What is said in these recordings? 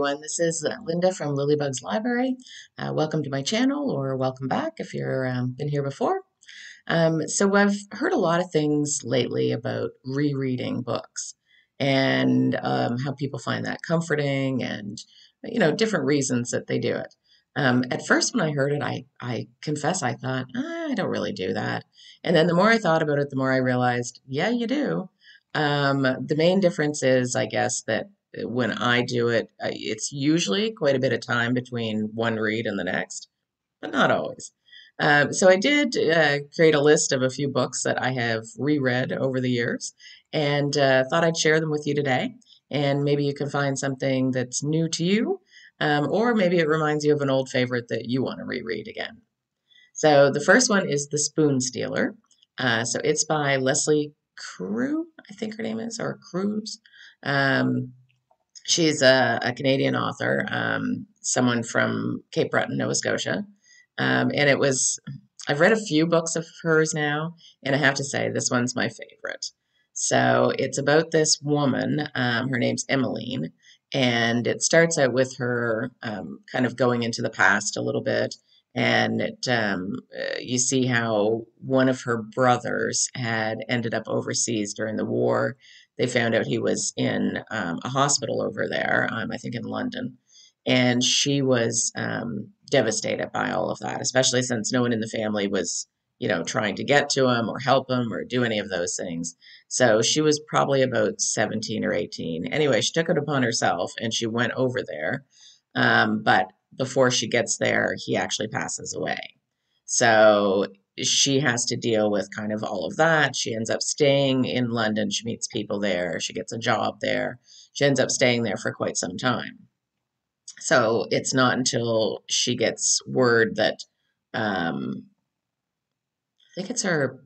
everyone. This is Linda from Lilybug's Library. Welcome to my channel, or welcome back if you're been here before. So I've heard a lot of things lately about rereading books and how people find that comforting, and different reasons that they do it. At first, when I heard it, I confess I thought, I don't really do that. And then the more I thought about it, the more I realized, yeah, you do. The main difference is, I guess, that when I do it, it's usually quite a bit of time between one read and the next, but not always. So I did create a list of a few books that I have reread over the years, and thought I'd share them with you today. And maybe you can find something that's new to you, or maybe it reminds you of an old favorite that you want to reread again. So the first one is The Spoon Stealer. So it's by Leslie Crew, I think her name is, or Cruz. Um, she's a Canadian author, someone from Cape Breton, Nova Scotia. And I've read a few books of hers now, and I have to say, this one's my favorite. So it's about this woman, her name's Emmeline, and it starts out with her kind of going into the past a little bit. And you see how one of her brothers had ended up overseas during the war. They found out he was in a hospital over there, I think in London. And she was devastated by all of that, especially since no one in the family was, trying to get to him or help him or do any of those things. So she was probably about 17 or 18. Anyway, she took it upon herself and she went over there. But before she gets there, he actually passes away. So she has to deal with kind of all of that. She ends up staying in London. She meets people there. She gets a job there. She ends up staying there for quite some time. So it's not until she gets word that I think it's her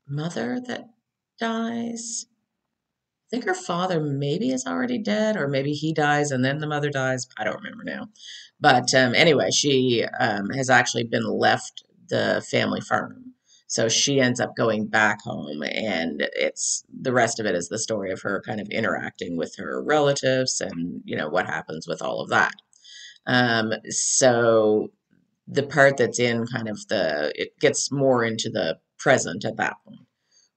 mother that dies. I think her father maybe is already dead, or maybe he dies and then the mother dies. I don't remember now. But anyway, she has actually been left the family farm. So she ends up going back home, and it's the rest of it is the story of her kind of interacting with her relatives and, what happens with all of that. So the part that's in kind of it gets more into the present at that point.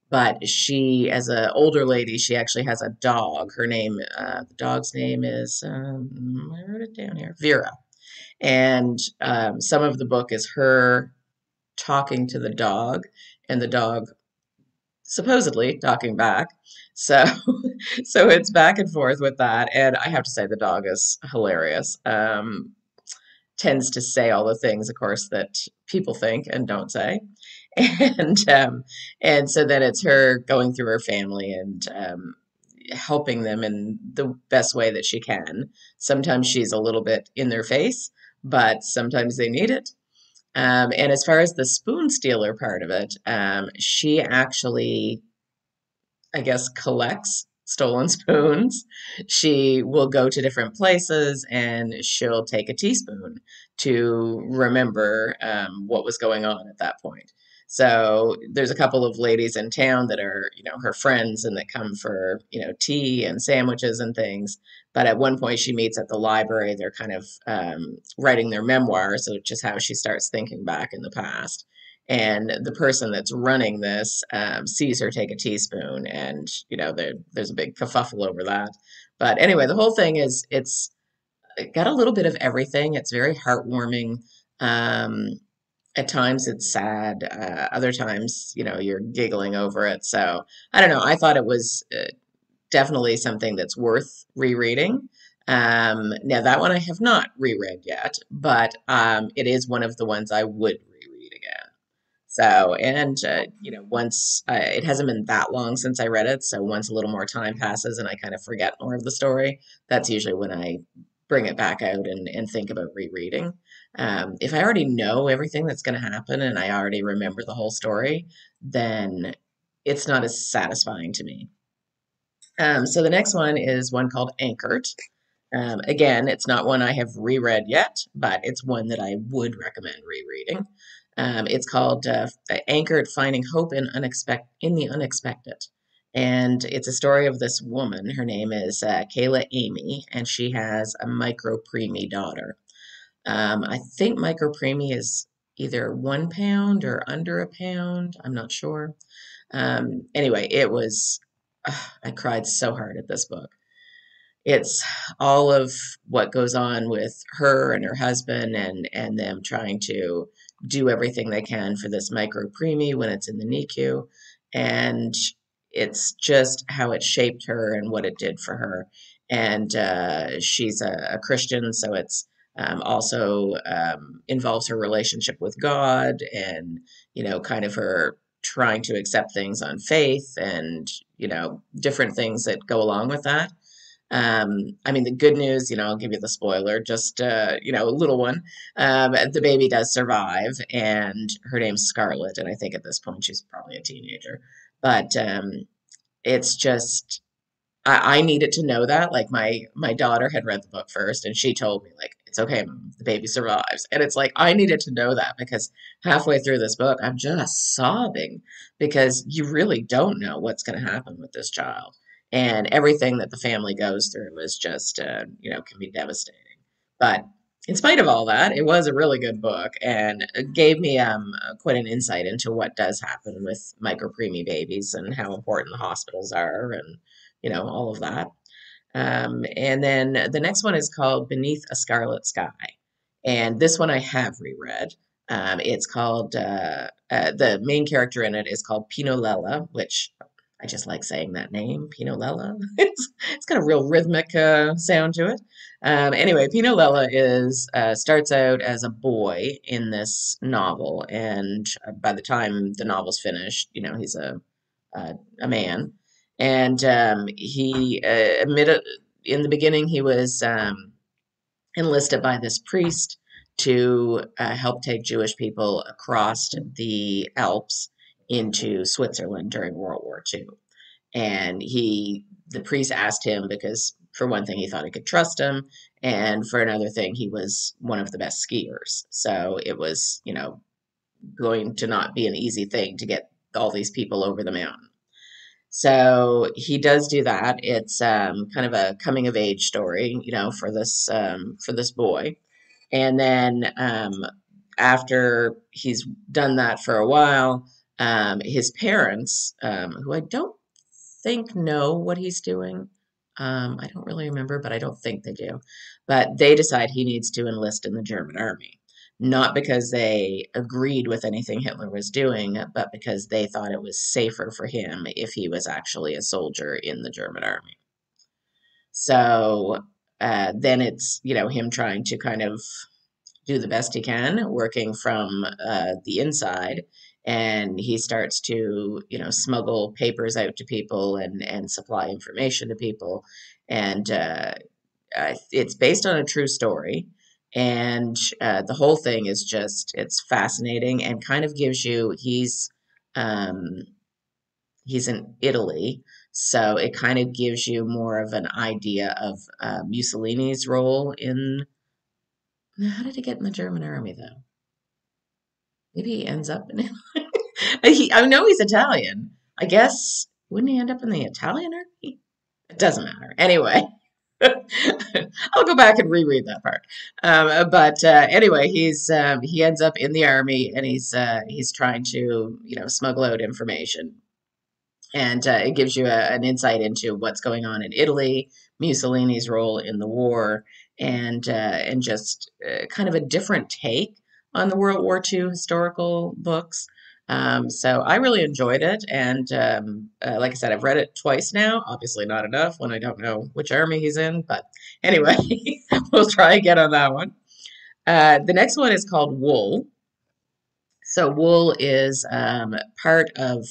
But she, as an older lady, she actually has a dog. The dog's name is, I wrote it down here, Vera. And some of the book is her talking to the dog, and the dog supposedly talking back. So, so it's back and forth with that. And I have to say, the dog is hilarious. Tends to say all the things, of course, that people think and don't say. And and so then it's her going through her family and helping them in the best way that she can. Sometimes she's a little bit in their face, but sometimes they need it. And as far as the spoon stealer part of it, she actually, I guess, collects stolen spoons. She will go to different places and she'll take a teaspoon to remember what was going on at that point. So there's a couple of ladies in town that are, her friends and that come for, tea and sandwiches and things. But at one point she meets at the library. They're kind of writing their memoir, so just how she starts thinking back in the past. And the person that's running this sees her take a teaspoon, and there's a big kerfuffle over that. But anyway, the whole thing is it's got a little bit of everything. It's very heartwarming. At times it's sad. Other times, you're giggling over it. So I don't know. I thought it was definitely something that's worth rereading. Now that one I have not reread yet, but it is one of the ones I would reread again. So, and once it hasn't been that long since I read it, so once a little more time passes and I kind of forget more of the story, that's usually when I bring it back out and think about rereading. If I already know everything that's going to happen and I already remember the whole story, then it's not as satisfying to me. So the next one is one called Anchored. Again, it's not one I have reread yet, but it's one that I would recommend rereading. It's called Anchored: Finding Hope in the Unexpected. And it's a story of this woman. Her name is Kayla Amy, and she has a micro preemie daughter. I think micro preemie is either 1 pound or under a pound. I'm not sure. Anyway, I cried so hard at this book. It's all of what goes on with her and her husband and them trying to do everything they can for this micro preemie when it's in the NICU. And it's just how it shaped her and what it did for her. And she's a Christian, so it's also involves her relationship with God and, kind of her trying to accept things on faith and, different things that go along with that. I mean, the good news, I'll give you the spoiler, just, a little one. The baby does survive, and her name's Scarlett, and I think at this point she's probably a teenager. But it's just, I needed to know that. Like my daughter had read the book first, and she told me like, "It's okay, Mom, the baby survives." And it's like I needed to know that because halfway through this book, I'm just sobbing because you really don't know what's going to happen with this child, and everything that the family goes through is just, can be devastating. But in spite of all that, it was a really good book, and it gave me quite an insight into what does happen with micropreemie babies and how important the hospitals are, and all of that. And then the next one is called Beneath a Scarlet Sky. And this one I have reread. It's called, the main character in it is called Pinolella, which I just like saying that name, Pinolella. It's got a real rhythmic sound to it. Anyway, Pinolella starts out as a boy in this novel, and by the time the novel's finished, he's a man, and he admitted in the beginning he was enlisted by this priest to help take Jewish people across the Alps into Switzerland during World War II. And the priest asked him because, for one thing, he thought he could trust him, and for another thing, he was one of the best skiers. So it was, going to not be an easy thing to get all these people over the mountain. So he does do that. It's kind of a coming of age story, for this boy. And then after he's done that for a while, his parents, who I don't think know what he's doing. I don't really remember, but I don't think they do. But they decide he needs to enlist in the German army. Not because they agreed with anything Hitler was doing, but because they thought it was safer for him if he was actually a soldier in the German army. So then it's, him trying to kind of do the best he can, working from the inside. And he starts to, smuggle papers out to people and supply information to people. And it's based on a true story. And the whole thing is just, it's fascinating and kind of gives you, um, he's in Italy. So it kind of gives you more of an idea of Mussolini's role in, now, how did he get in the German army, though? Maybe he ends up in I know he's Italian. I guess, wouldn't he end up in the Italian army? It doesn't matter. Anyway, I'll go back and reread that part. But anyway, he ends up in the army, and he's trying to, smuggle out information, and it gives you an insight into what's going on in Italy, Mussolini's role in the war, and just kind of a different take on the World War II historical books. So I really enjoyed it, and like I said, I've read it twice now. Obviously, not enough when I don't know which army he's in, but anyway, we'll try again on that one. The next one is called Wool. So Wool is part of,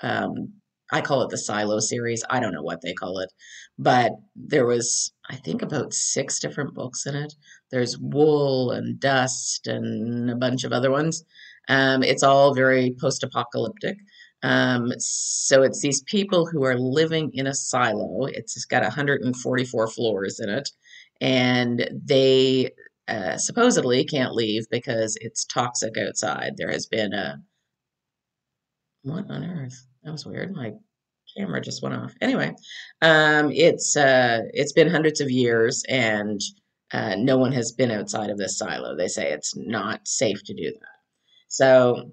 um, I call it the Silo series. I don't know what they call it, but there was, I think, about 6 different books in it. There's Wool and Dust and a bunch of other ones. It's all very post-apocalyptic. So it's these people who are living in a silo. It's got 144 floors in it, and they supposedly can't leave because it's toxic outside. There has been a, what on earth? That was weird. My camera just went off. Anyway, it's been hundreds of years, and no one has been outside of this silo. They say it's not safe to do that. So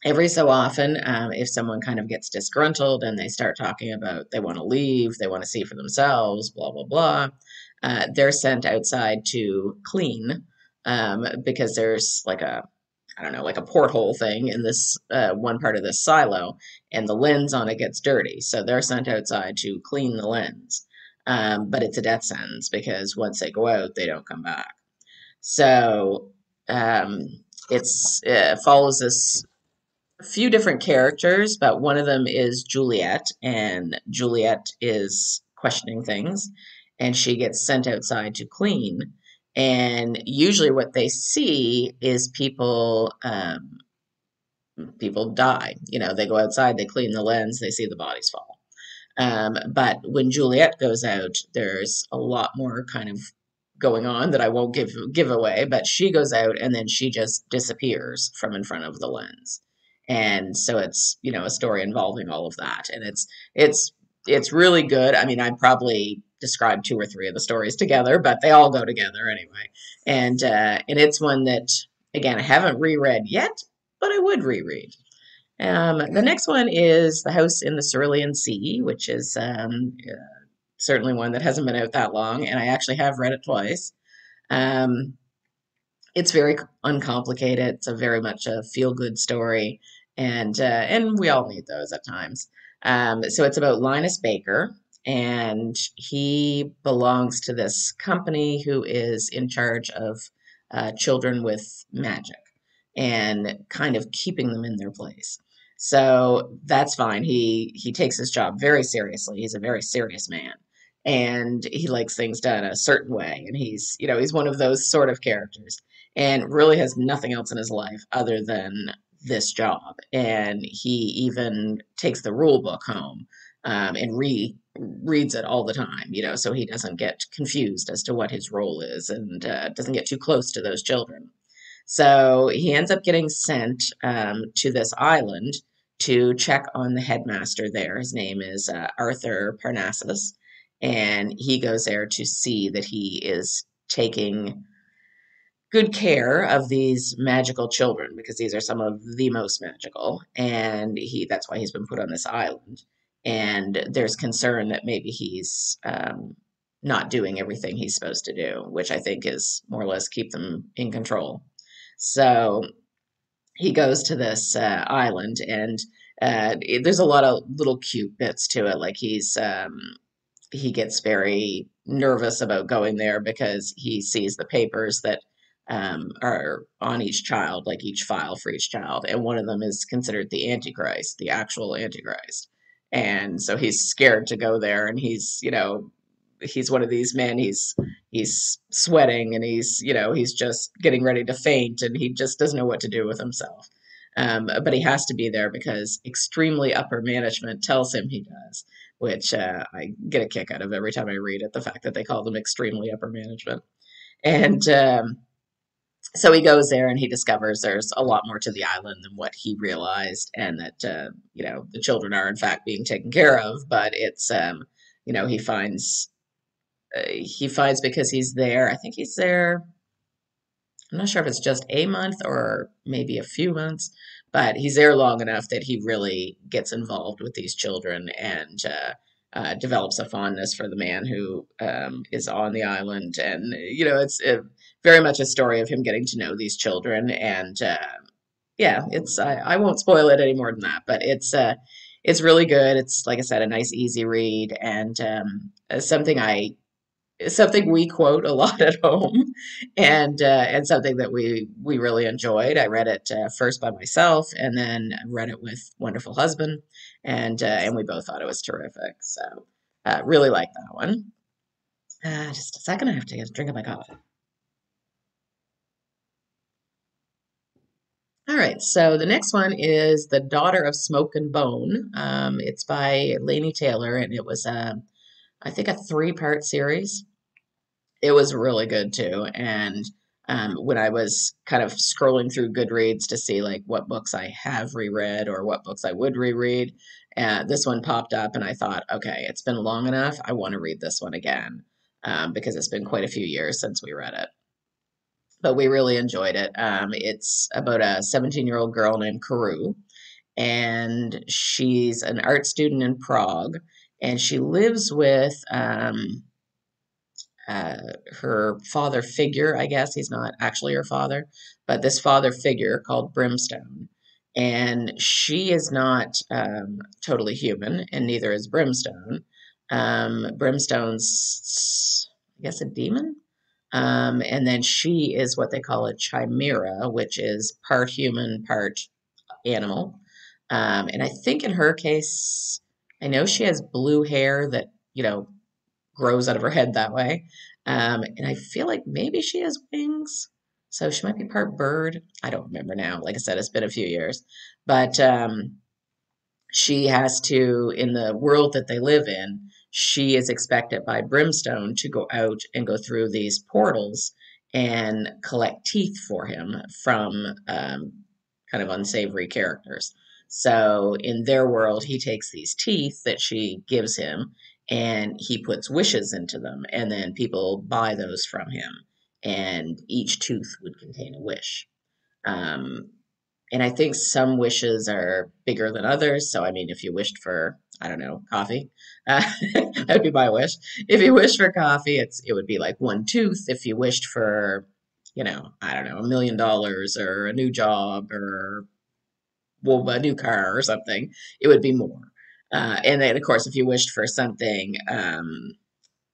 every so often, if someone kind of gets disgruntled and they start talking about they want to leave, they want to see for themselves, blah blah blah, they're sent outside to clean, because there's like a, I don't know, like a porthole thing in this one part of this silo, and the lens on it gets dirty. So they're sent outside to clean the lens. But it's a death sentence because once they go out, they don't come back. So um, it's follows this a few different characters, but one of them is Juliet, and Juliet is questioning things, and she gets sent outside to clean. And usually, what they see is people die. You know, they go outside, they clean the lens, they see the bodies fall. But when Juliet goes out, there's a lot more kind of going on that I won't give away. But she goes out and then she just disappears from in front of the lens, and so it's, you know, a story involving all of that, and it's really good. I mean, I probably described two or three of the stories together, but they all go together anyway. And it's one that, again, I haven't reread yet, but I would reread. The next one is The House in the Cerulean Sea, which is certainly one that hasn't been out that long, and I actually have read it twice. Um, it's very uncomplicated. It's a very much a feel-good story, and we all need those at times. So it's about Linus Baker, and he belongs to this company who is in charge of children with magic and kind of keeping them in their place. So that's fine. He takes his job very seriously. He's a very serious man, and he likes things done a certain way. And he's, you know, he's one of those sort of characters, and really has nothing else in his life other than this job. And he even takes the rule book home, and reads it all the time, you know, so he doesn't get confused as to what his role is, and doesn't get too close to those children. So he ends up getting sent to this island to check on the headmaster there. His name is Arthur Parnassus, and he goes there to see that he is taking good care of these magical children, because these are some of the most magical, and that's why he's been put on this island. And there's concern that maybe he's not doing everything he's supposed to do, which I think is more or less keep them in control. So he goes to this island, and there's a lot of little cute bits to it. Like he gets very nervous about going there because he sees the papers that are on each child, like each file for each child, and one of them is considered the Antichrist, the actual Antichrist. And so he's scared to go there, and he's, you know, he's one of these men. He's sweating, and he's, you know, he's just getting ready to faint, and he just doesn't know what to do with himself. But he has to be there because extremely upper management tells him he does, which I get a kick out of every time I read it. The fact that they call them extremely upper management, and so he goes there and he discovers there's a lot more to the island than what he realized, and that you know, the children are in fact being taken care of. But it's you know, he finds because he's there. I think he's there. I'm not sure if it's just a month or maybe a few months, but he's there long enough that he really gets involved with these children, and develops a fondness for the man who is on the island. And, you know, it's very much a story of him getting to know these children. And yeah, I won't spoil it any more than that, but it's really good. It's, like I said, a nice, easy read, and something we quote a lot at home, and something that we really enjoyed. I read it first by myself, and then read it with wonderful husband, and we both thought it was terrific. So really like that one. Just a second, I have to get a drink of my coffee. All right, so the next one is The Daughter of Smoke and Bone. It's by Laini Taylor, and it was I think a three-part series. It was really good too. And when I was kind of scrolling through Goodreads to see like what books I have reread or what books I would reread, This one popped up, and I thought, okay, it's been long enough. I want to read this one again, because it's been quite a few years since we read it. But we really enjoyed it. It's about a 17-year-old girl named Karou, and she's an art student in Prague, and she lives with her father figure, I guess. He's not actually her father, but this father figure called Brimstone. And she is not totally human, and neither is Brimstone. Brimstone's, I guess, a demon. And then she is what they call a chimera, which is part human, part animal. And I think in her case, I know she has blue hair that, grows out of her head that way. And I feel like maybe she has wings. So she might be part bird. I don't remember now. Like I said, it's been a few years. But she has to, in the world that they live in, she is expected by Brimstone to go out and go through these portals and collect teeth for him from kind of unsavory characters. So in their world, he takes these teeth that she gives him and he puts wishes into them, and then people buy those from him, and each tooth would contain a wish. Um, and I think some wishes are bigger than others. So, I mean, if you wished for, I don't know, coffee, that would be my wish. If you wished for coffee, it would be like one tooth. If you wished for, I don't know, $1 million or a new job or, well, a new car or something, it would be more. And then, of course, if you wished for something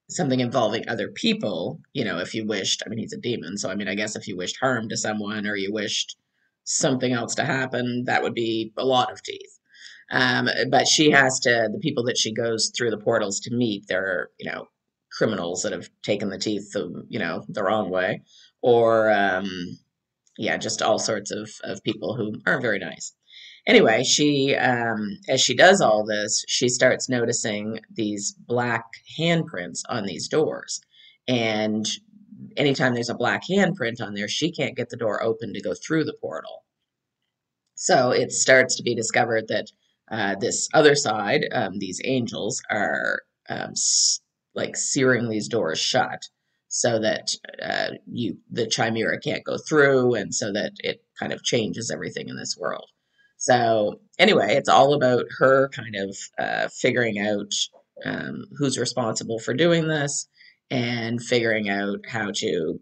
involving other people, if you wished, I mean, he's a demon, so I mean, I guess if you wished harm to someone or you wished something else to happen, that would be a lot of teeth. But the people that she goes through the portals to meet, they're, criminals that have taken the teeth, the wrong way, or, yeah, just all sorts of people who aren't very nice. Anyway, as she does all this, she starts noticing these black handprints on these doors. And anytime there's a black handprint on there, she can't get the door open to go through the portal. So it starts to be discovered that this other side, these angels, are like searing these doors shut so that the chimera can't go through, and so that it kind of changes everything in this world. So anyway, it's all about her kind of figuring out who's responsible for doing this and figuring out how to,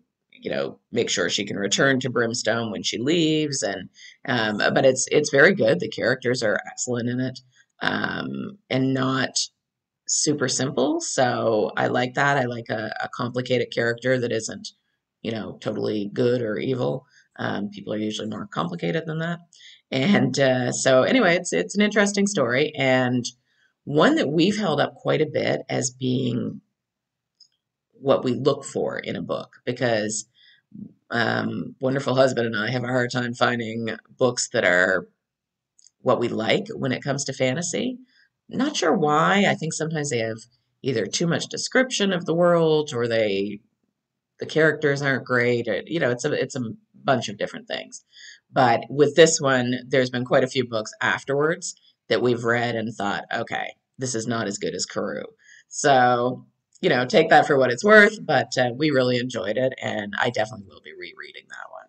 make sure she can return to Brimstone when she leaves. And but it's very good. The characters are excellent in it, and not super simple. So I like that. I like a complicated character that isn't, totally good or evil. People are usually more complicated than that. And so anyway, it's an interesting story, and one that we've held up quite a bit as being what we look for in a book, because wonderful husband and I have a hard time finding books that are what we like when it comes to fantasy. Not sure why. I think sometimes they have either too much description of the world, or the characters aren't great, or, it's a bunch of different things. But with this one, there's been quite a few books afterwards that we've read and thought, okay, this is not as good as Karou. So, take that for what it's worth, but we really enjoyed it, and I definitely will be rereading that one.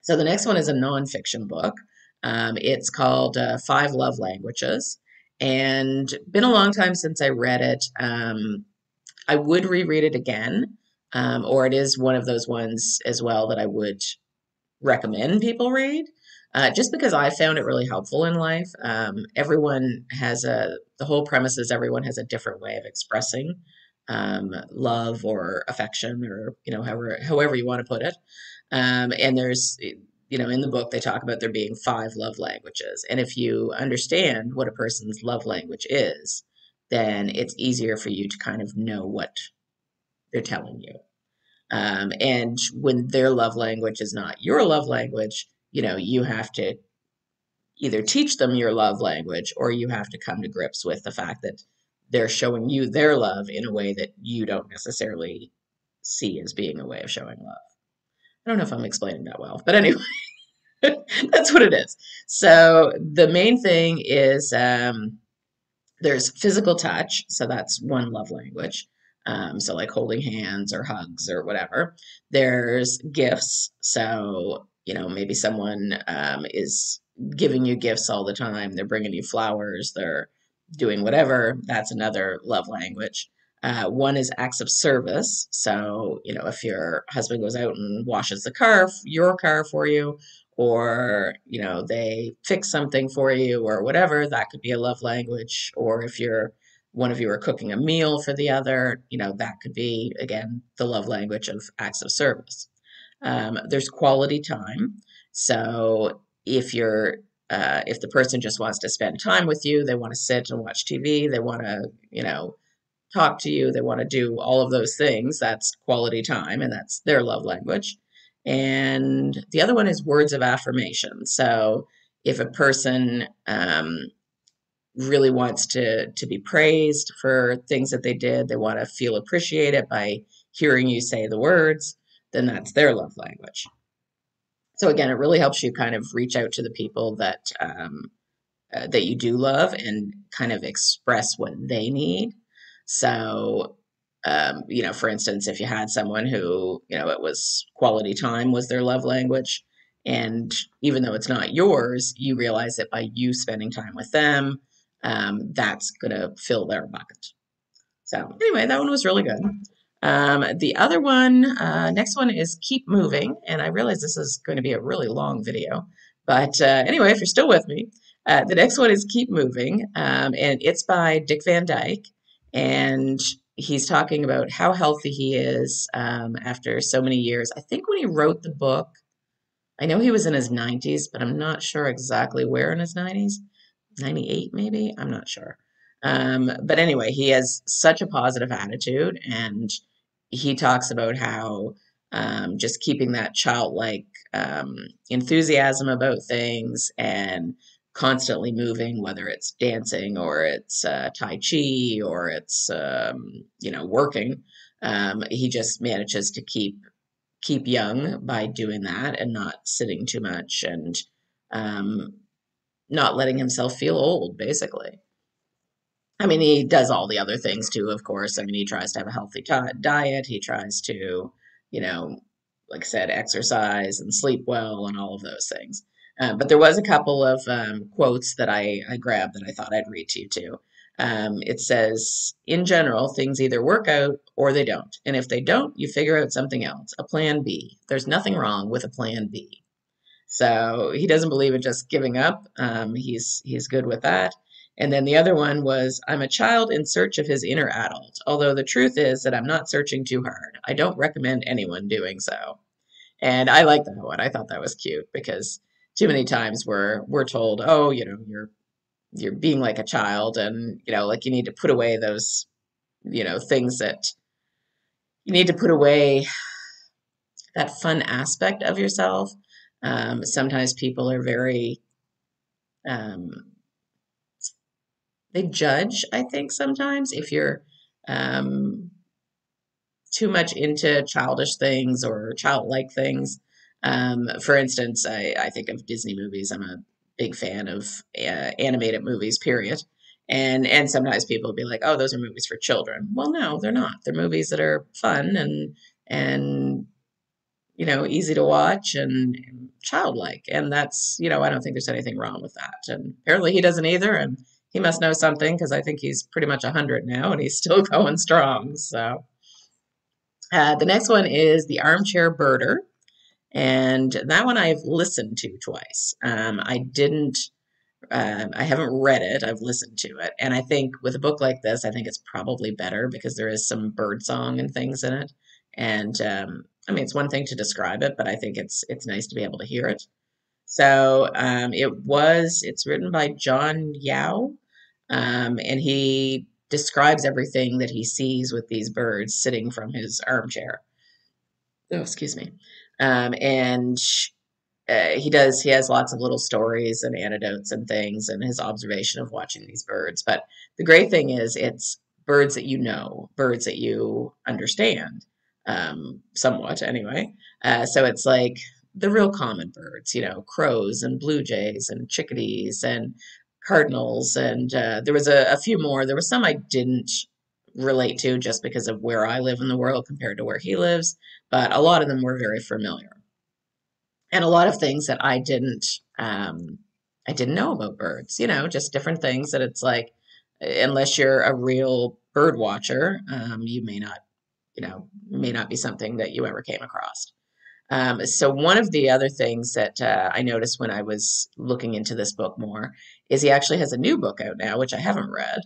So the next one is a nonfiction book. It's called Five Love Languages, and been a long time since I read it. I would reread it again, or it is one of those ones as well that I would recommend people read, just because I found it really helpful in life. The whole premise is everyone has a different way of expressing love or affection, or, however you want to put it. And there's, in the book, they talk about there being five love languages. And if you understand what a person's love language is, then it's easier for you to kind of know what they're telling you. And when their love language is not your love language, you have to either teach them your love language, or you have to come to grips with the fact that they're showing you their love in a way that you don't necessarily see as being a way of showing love. I don't know if I'm explaining that well, but anyway. That's what it is. So the main thing is there's physical touch, so that's one love language. So like holding hands or hugs or whatever. There's gifts, so maybe someone is giving you gifts all the time. They're bringing you flowers. They're doing whatever. That's another love language. One is acts of service. So, if your husband goes out and washes the car, your car for you, or they fix something for you or whatever, that could be a love language. Or if one of you are cooking a meal for the other, that could be, again, the love language of acts of service. There's quality time. So if the person just wants to spend time with you, they want to sit and watch TV, they want to talk to you, they want to do all of those things, that's quality time, and that's their love language. And the other one is words of affirmation. So if a person really wants to be praised for things that they did, they want to feel appreciated by hearing you say the words, then that's their love language. So again, it really helps you kind of reach out to the people that you do love and kind of express what they need. So, for instance, if you had someone who, it was quality time was their love language, and even though it's not yours, you realize that by you spending time with them, that's going to fill their bucket. So anyway, that one was really good. The other one, next one is Keep Moving. And I realize this is going to be a really long video. But anyway, if you're still with me, the next one is Keep Moving. And it's by Dick Van Dyke. And he's talking about how healthy he is after so many years. I think when he wrote the book, I know he was in his 90s, but I'm not sure exactly where in his 90s. 98 maybe, I'm not sure. But anyway, he has such a positive attitude, and he talks about how just keeping that childlike enthusiasm about things and constantly moving, whether it's dancing or it's tai chi or it's working, he just manages to keep young by doing that and not sitting too much and um, not letting himself feel old, basically. I mean, he does all the other things too, of course. I mean, he tries to have a healthy diet. He tries to, you know, like I said, exercise and sleep well and all of those things. But there was a couple of quotes that I grabbed that I thought I'd read to you too. It says, in general, things either work out or they don't. And if they don't, you figure out something else, a plan B. There's nothing wrong with a plan B. So he doesn't believe in just giving up. He's good with that. And then the other one was, I'm a child in search of his inner adult, although the truth is that I'm not searching too hard. I don't recommend anyone doing so. And I like that one. I thought that was cute because too many times we're told, oh, you're being like a child, and like you need to put away those, things that you need to put away, that fun aspect of yourself. Sometimes people are very um, they judge, I think, sometimes if you're um, too much into childish things or childlike things. For instance, I think of Disney movies. I'm a big fan of animated movies, period. And sometimes people will be like, "Oh, those are movies for children." Well, no, they're not. They're movies that are fun and easy to watch and childlike. And that's, I don't think there's anything wrong with that. And apparently he doesn't either. And he must know something because I think he's pretty much 100 now and he's still going strong. So the next one is The Armchair Birder. And that one I've listened to twice. I haven't read it. I've listened to it. And I think with a book like this, I think it's probably better because there is some bird song and things in it. And I mean, it's one thing to describe it, but I think it's nice to be able to hear it. So it's written by John Yao, and he describes everything that he sees with these birds sitting from his armchair. Oh, excuse me. And he has lots of little stories and anecdotes and things and his observation of watching these birds. But the great thing is it's birds that birds that you understand, somewhat anyway. So it's like the real common birds, crows and blue jays and chickadees and cardinals. And there was a few more. There were some I didn't relate to just because of where I live in the world compared to where he lives, but a lot of them were very familiar. And a lot of things that I didn't know about birds, just different things that it's like, unless you're a real bird watcher, you may not be something that you ever came across. So one of the other things that I noticed when I was looking into this book more is he actually has a new book out now, which I haven't read,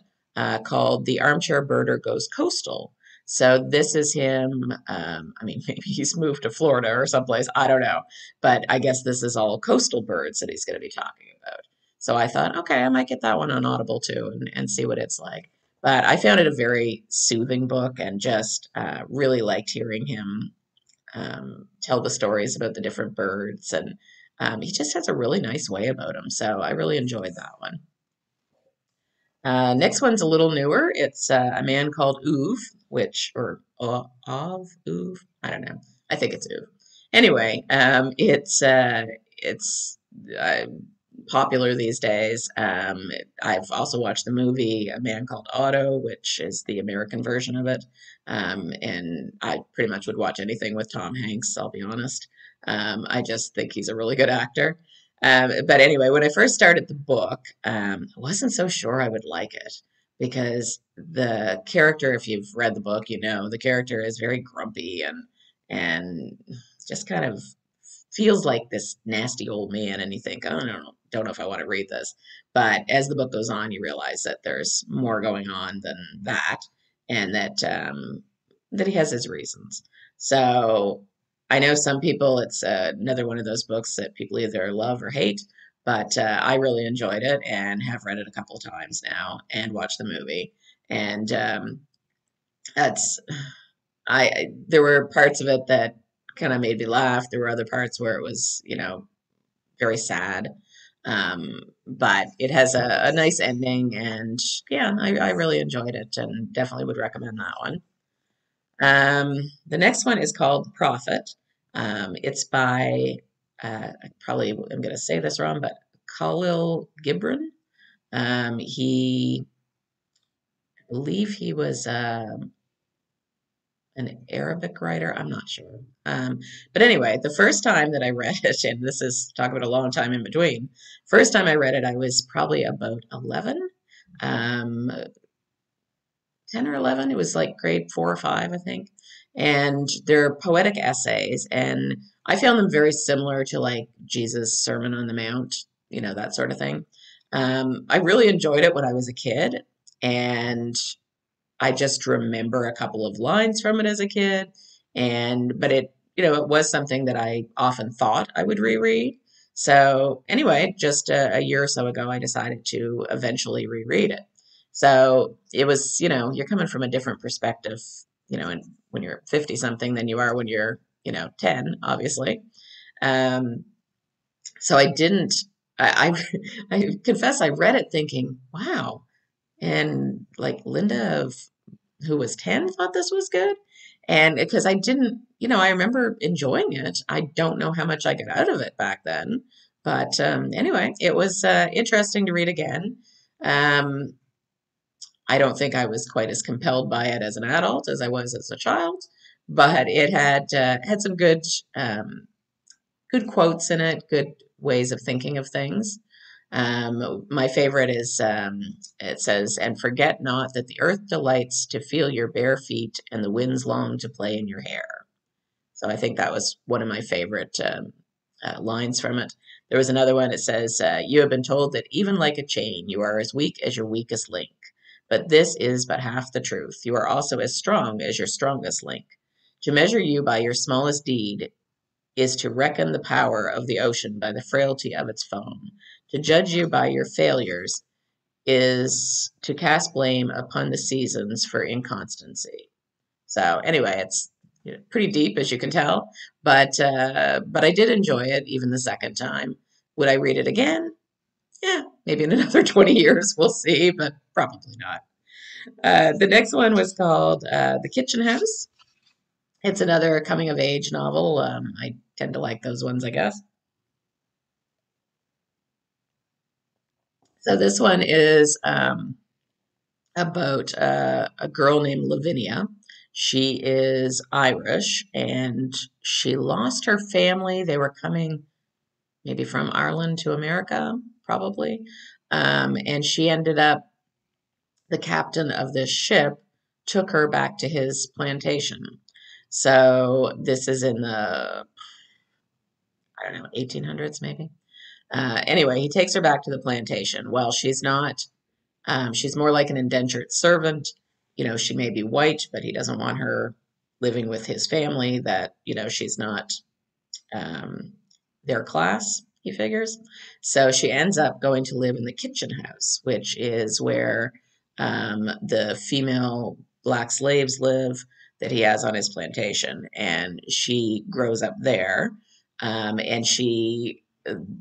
called The Armchair Birder Goes Coastal. So this is him. I mean, maybe he's moved to Florida or someplace. I don't know. But I guess this is all coastal birds that he's going to be talking about. So I thought, okay, I might get that one on Audible too and see what it's like. But I found it a very soothing book and just really liked hearing him tell the stories about the different birds. And he just has a really nice way about him. So I really enjoyed that one. Next one's a little newer. It's a man called Uv, or Uv, I don't know. I think it's Uv. Anyway, it's uh, popular these days. I've also watched the movie A Man Called Otto, which is the American version of it. And I pretty much would watch anything with Tom Hanks, I'll be honest. I just think he's a really good actor. But anyway, when I first started the book, I wasn't so sure I would like it because the character, if you've read the book, the character is very grumpy and just kind of feels like this nasty old man, and you think, oh, no, don't know if I want to read this. But as the book goes on, you realize that there's more going on than that, and that he has his reasons. So I know some people, it's another one of those books that people either love or hate, but I really enjoyed it and have read it a couple of times now and watched the movie. And that's there were parts of it that kind of made me laugh. There were other parts where it was, very sad. But it has a nice ending, and yeah, I really enjoyed it and definitely would recommend that one. The next one is called Prophet. It's by, I probably am going to say this wrong, but Khalil Gibran. I believe he was an Arabic writer. I'm not sure. But anyway, the first time that I read it, and this is talk about a long time in between, first time I read it, I was probably about 11, um, 10 or 11. It was like grade 4 or 5, I think. And they're poetic essays, and I found them very similar to like Jesus' Sermon on the Mount, that sort of thing. I really enjoyed it when I was a kid, and I just remember a couple of lines from it as a kid, but it was something that I often thought I would reread. So anyway, just a year or so ago, I decided to eventually reread it. So it was, you're coming from a different perspective, and when you're 50 something than you are when you're, 10, obviously. Um, so I didn't, I confess I read it thinking, wow. And like Linda, who was 10, thought this was good. And because I didn't, I remember enjoying it. I don't know how much I got out of it back then. But anyway, it was interesting to read again. Um, I don't think I was quite as compelled by it as an adult as I was as a child, but it had some good quotes in it, good ways of thinking of things. My favorite is it says, "And forget not that the earth delights to feel your bare feet, and the winds long to play in your hair." So I think that was one of my favorite lines from it. There was another one. It says, "You have been told that even like a chain, you are as weak as your weakest link. But this is but half the truth. You are also as strong as your strongest link. To measure you by your smallest deed is to reckon the power of the ocean by the frailty of its foam. To judge you by your failures is to cast blame upon the seasons for inconstancy." So anyway, it's pretty deep as you can tell, but I did enjoy it even the second time. Would I read it again? Yeah, maybe in another 20 years, we'll see, but probably not. The next one was called The Kitchen House. It's another coming of age novel. I tend to like those ones, I guess. So this one is about a girl named Lavinia. She is Irish and she lost her family. They were coming maybe from Ireland to America, probably. And she ended up, the captain of this ship took her back to his plantation. So this is in the, I don't know, 1800s maybe. Anyway, he takes her back to the plantation. Well, she's not, she's more like an indentured servant. You know, she may be white, but he doesn't want her living with his family, that, you know, she's not um, their class, he figures. So she ends up going to live in the kitchen house, which is where the female black slaves live that he has on his plantation. And she grows up there, and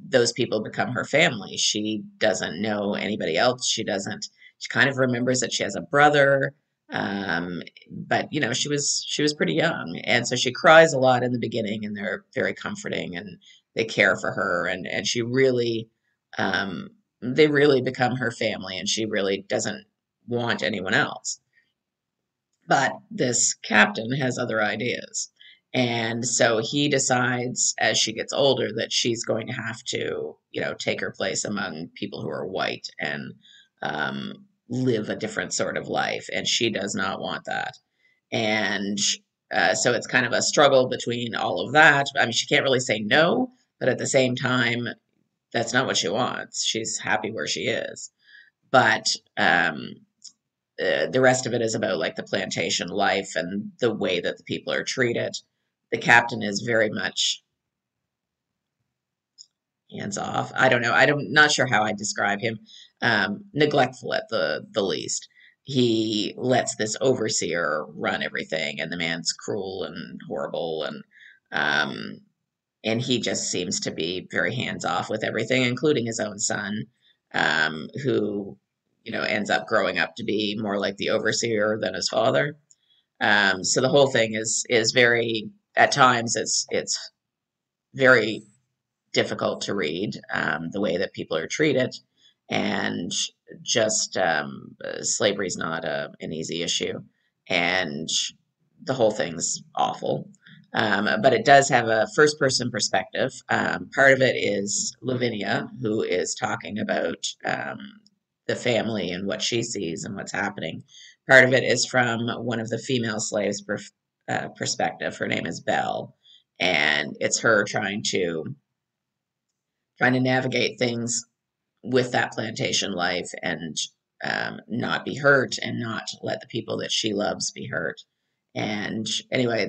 those people become her family. She doesn't know anybody else. She kind of remembers that she has a brother, but you know, she was pretty young, and so she cries a lot in the beginning, and they're very comforting, and they care for her, and she really, they really become her family, and she really doesn't want anyone else. But this captain has other ideas. And so he decides as she gets older that she's going to have to, you know, take her place among people who are white and live a different sort of life. And she does not want that. And so it's kind of a struggle between all of that. I mean, she can't really say no, but at the same time, that's not what she wants. She's happy where she is. But the rest of it is about like the plantation life and the way that the people are treated. The captain is very much hands off. I don't know. I'm not sure how I describe him. Neglectful at the least. He lets this overseer run everything, and the man's cruel and horrible, um, and he just seems to be very hands off with everything, including his own son, who, you know, ends up growing up to be more like the overseer than his father. So the whole thing is very, at times it's very difficult to read, the way that people are treated, and just slavery is not an easy issue, and the whole thing's awful. But it does have a first person perspective. Part of it is Lavinia, who is talking about the family and what she sees and what's happening. Part of it is from one of the female slaves' perspective. Her name is Belle, and it's her trying to navigate things with that plantation life, and not be hurt and not let the people that she loves be hurt. And anyway,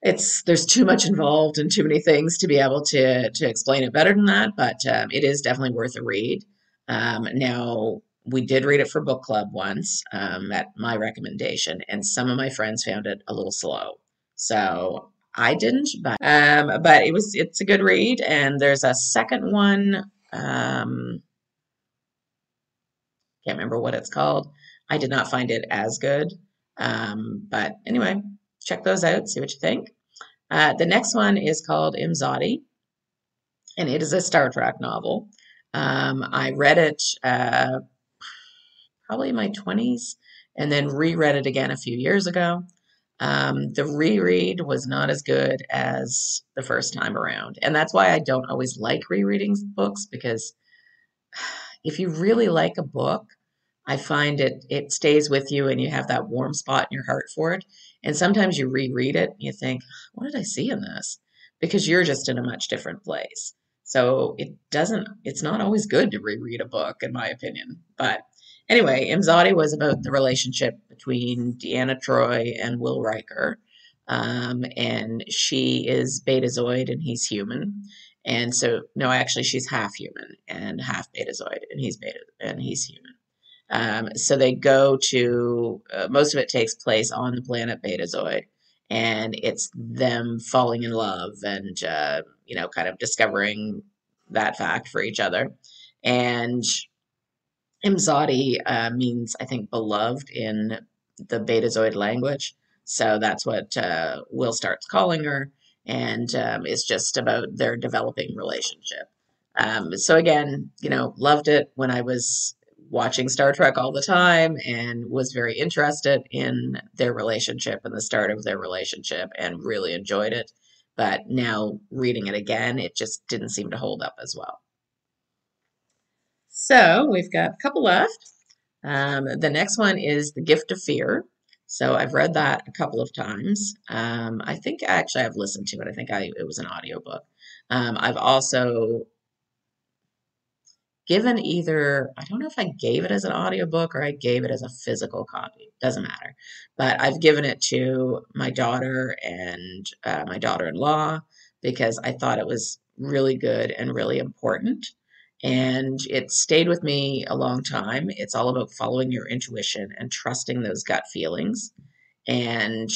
it's there's too much involved and too many things to be able to explain it better than that, but it is definitely worth a read. Now, we did read it for book club once, at my recommendation, and some of my friends found it a little slow. So I didn't, but it's a good read, and there's a second one. Can't remember what it's called. I did not find it as good. But anyway, check those out, see what you think. The next one is called Imzadi, and it is a Star Trek novel. I read it probably in my 20s, and then reread it again a few years ago. The reread was not as good as the first time around, and that's why I don't always like rereading books, because if you really like a book, I find it stays with you, and you have that warm spot in your heart for it. And sometimes you reread it and you think, what did I see in this? Because you're just in a much different place. So it's not always good to reread a book, in my opinion. But anyway, Imzadi was about the relationship between Deanna Troy and Will Riker. And she is Betazoid and he's human. And so, no, actually, she's half human and half Betazoid, and he's human. So they go to, most of it takes place on the planet Betazoid, and it's them falling in love and, you know, kind of discovering that fact for each other. And Imzadi means, I think, beloved in the Betazoid language. So that's what Will starts calling her. and it's just about their developing relationship. So again, loved it when I was watching Star Trek all the time and was very interested in their relationship and the start of their relationship and really enjoyed it. But now reading it again, it just didn't seem to hold up as well. So we've got a couple left. The next one is The Gift of Fear. So I've read that a couple of times. I think actually I've listened to it. I think it was an audiobook. I've also given either, I don't know if I gave it as an audiobook or I gave it as a physical copy. Doesn't matter. But I've given it to my daughter and my daughter-in-law because I thought it was really good and really important. And it stayed with me a long time. It's all about following your intuition and trusting those gut feelings. And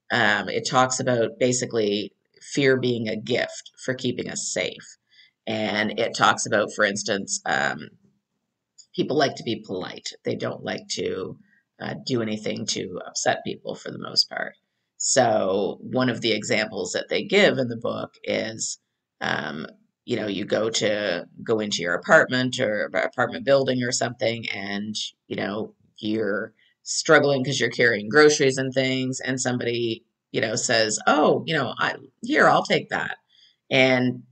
it talks about basically fear being a gift for keeping us safe. And it talks about, for instance, people like to be polite. They don't like to do anything to upset people for the most part. So one of the examples that they give in the book is, um, you go into your apartment or apartment building or something, and you're struggling because you're carrying groceries and things, and somebody says, "Oh, I'll take that," and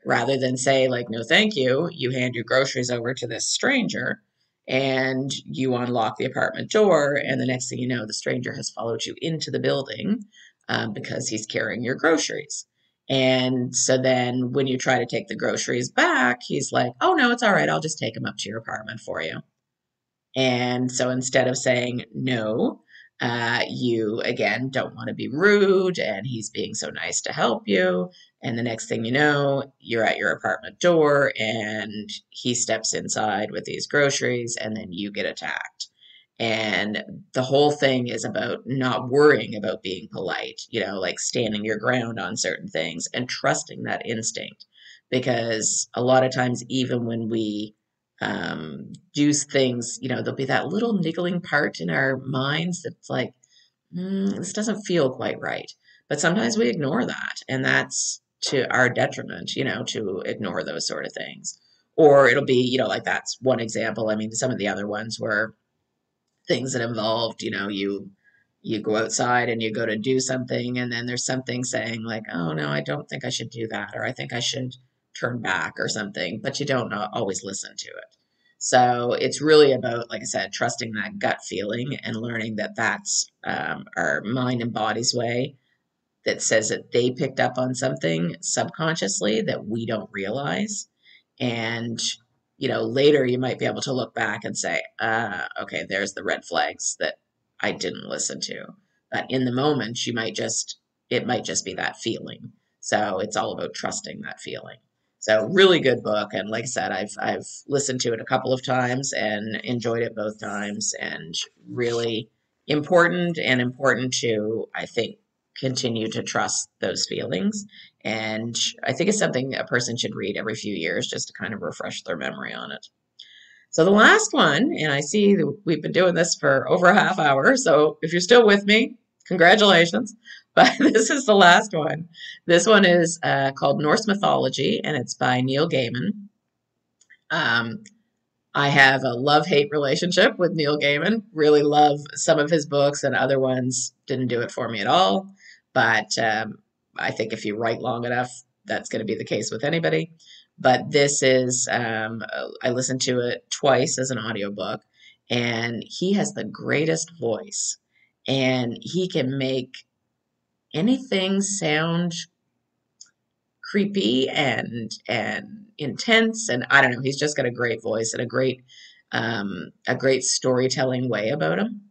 rather than say like no thank you, you hand your groceries over to this stranger and you unlock the apartment door, and the next thing you know, the stranger has followed you into the building because he's carrying your groceries. And so then when you try to take the groceries back, he's like, oh no, it's all right, I'll just take them up to your apartment for you. And so instead of saying no, you again don't want to be rude, and he's being so nice to help you. And the next thing you know, you're at your apartment door, and he steps inside with these groceries, and then you get attacked. And the whole thing is about not worrying about being polite, like standing your ground on certain things and trusting that instinct. Because a lot of times, even when we do things, there'll be that little niggling part in our minds that's like, this doesn't feel quite right. But sometimes we ignore that, and that's to our detriment, to ignore those sort of things. Or it'll be, like that's one example. I mean, some of the other ones were things that involved, you go outside and you go to do something, and then there's something saying like, oh no, I don't think I should do that, or I think I should turn back or something, but you don't always listen to it. So it's really about, like I said, trusting that gut feeling and learning that that's our mind and body's way that says that they picked up on something subconsciously that we don't realize. And, later you might be able to look back and say, okay, there's the red flags that I didn't listen to. But in the moment, it might just be that feeling. So it's all about trusting that feeling. So really good book. And like I said, I've listened to it a couple of times and enjoyed it both times, and really important to, I think, continue to trust those feelings. And I think it's something a person should read every few years just to kind of refresh their memory on it. So the last one, and I see that we've been doing this for over a half hour, so if you're still with me, congratulations. But this is the last one. This one is called Norse Mythology, and it's by Neil Gaiman. Um, I have a love-hate relationship with Neil Gaiman. Really love some of his books, and other ones didn't do it for me at all. But I think if you write long enough, that's going to be the case with anybody. But this is, I listened to it twice as an audiobook, and he has the greatest voice. And he can make anything sound creepy and intense, and I don't know, he's just got a great voice and a great storytelling way about him.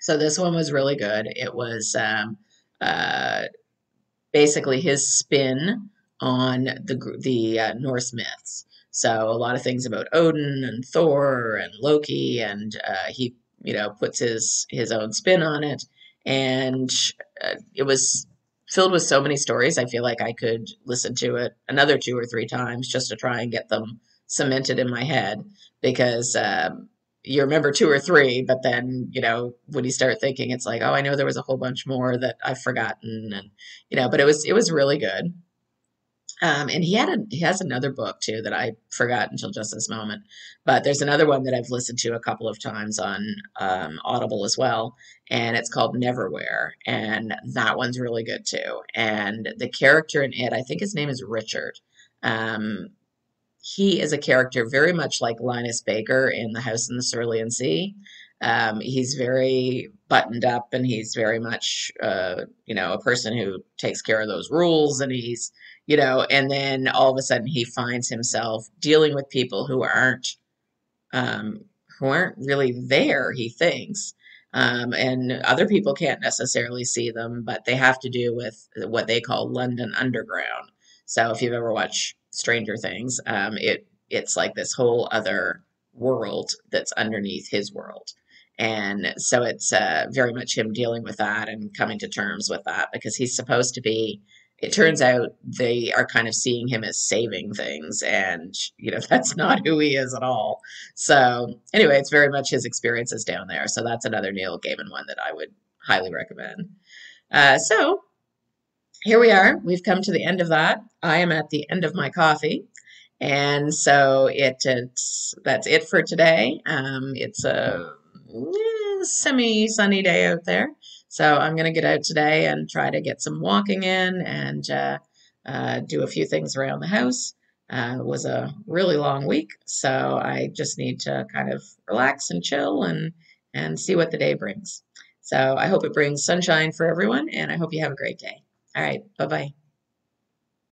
So this one was really good. It was uh, basically his spin on the Norse myths. So a lot of things about Odin and Thor and Loki, and he puts his own spin on it, and it was filled with so many stories. I feel like I could listen to it another two or three times just to try and get them cemented in my head, because you remember two or three, but then, when you start thinking, it's like, oh, I know there was a whole bunch more that I've forgotten, and but it was really good. And he has another book too that I forgot until just this moment. But there's another one that I've listened to a couple of times on Audible as well, and it's called Neverwhere, and that one's really good too. And the character in it, I think his name is Richard. Um, he is a character very much like Linus Baker in The House in the Cerulean Sea. He's very buttoned up, and he's very much, a person who takes care of those rules, and and then all of a sudden he finds himself dealing with people um, who aren't really there, he thinks. And other people can't necessarily see them, but they have to do with what they call London Underground. So if you've ever watched Stranger Things, it's like this whole other world that's underneath his world. And so it's very much him dealing with that and coming to terms with that, because he's supposed to be, it turns out they are kind of seeing him as saving things, and that's not who he is at all. So anyway, it's very much his experiences down there. So that's another Neil Gaiman one that I would highly recommend. So here we are. We've come to the end of that. I am at the end of my coffee. And so that's it for today. It's a semi-sunny day out there. So I'm going to get out today and try to get some walking in, and do a few things around the house. It was a really long week, so I just need to kind of relax and chill and see what the day brings. So I hope it brings sunshine for everyone, and I hope you have a great day. All right, bye-bye.